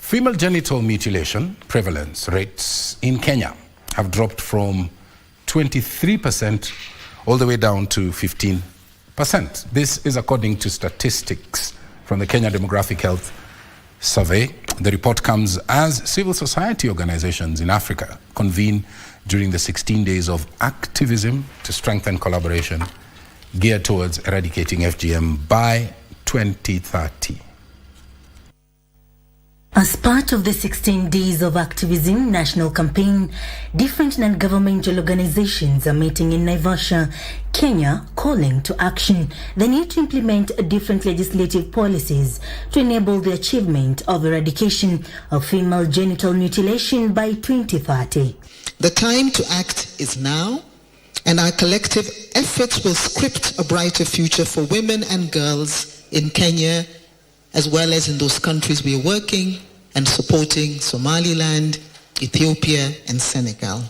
Female genital mutilation prevalence rates in Kenya have dropped from 23% all the way down to 15%. This is according to statistics from the Kenya Demographic Health Survey. The report comes as civil society organizations in Africa convene during the 16 days of activism to strengthen collaboration geared towards eradicating FGM by 2030. As part of the 16 days of activism national campaign, different non-governmental organizations are meeting in Naivasha, Kenya, calling to action the need to implement different legislative policies to enable the achievement of eradication of female genital mutilation by 2030. The time to act is now, and our collective efforts will script a brighter future for women and girls in Kenya, as well as in those countries we are working and supporting: Somaliland, Ethiopia, and Senegal.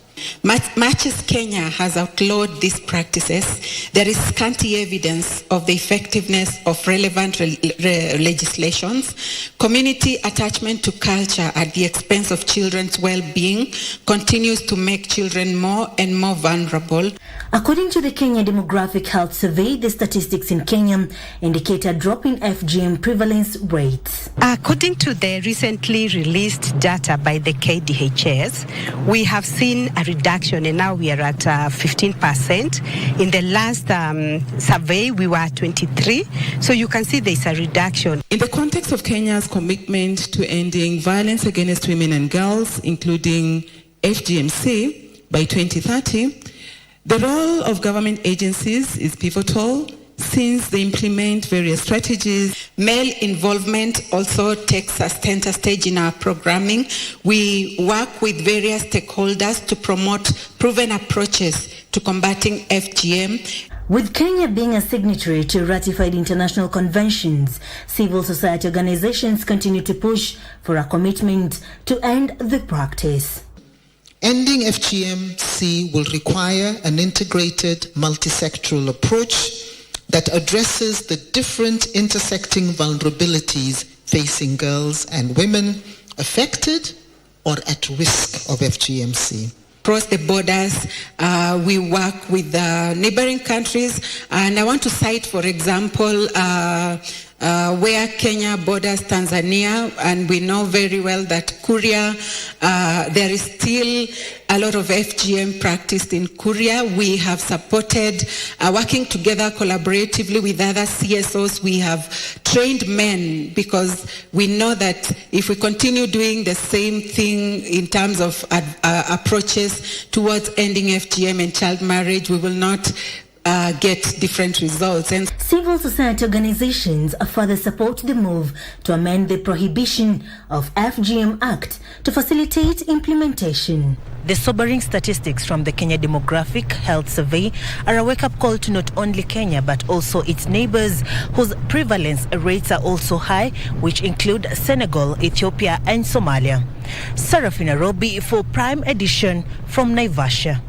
Much as Kenya has outlawed these practices, there is scanty evidence of the effectiveness of relevant legislations. Community attachment to culture at the expense of children's well-being continues to make children more and more vulnerable. According to the Kenya Demographic Health Survey, the statistics in Kenya indicate a drop in FGM prevalence rates. According to the recently released data by the KDHS, we have seen a reduction, and now we are at 15%. In the last survey, we were at 23%. So you can see there's a reduction. In the context of Kenya's commitment to ending violence against women and girls, including FGMC, by 2030, the role of government agencies is pivotal since they implement various strategies. Male involvement also takes a center stage in our programming. We work with various stakeholders to promote proven approaches to combating FGM. With Kenya being a signatory to ratified international conventions, civil society organizations continue to push for a commitment to end the practice. Ending FGMC will require an integrated, multi-sectoral approach that addresses the different intersecting vulnerabilities facing girls and women affected or at risk of FGMC. Across the borders, we work with neighboring countries, and I want to cite, for example, where Kenya borders Tanzania, and we know very well that Kuria, there is still a lot of FGM practiced in Kuria. We have supported, working together collaboratively with other CSOs, we have trained men, because we know that if we continue doing the same thing in terms of approaches towards ending FGM and child marriage, we will not get different results. And civil society organizations further support the move to amend the Prohibition of FGM Act to facilitate implementation. The sobering statistics from the Kenya Demographic Health Survey are a wake-up call to not only Kenya but also its neighbors, whose prevalence rates are also high, which include Senegal, Ethiopia, and Somalia. Sarafina Robi for Prime Edition from Naivasha.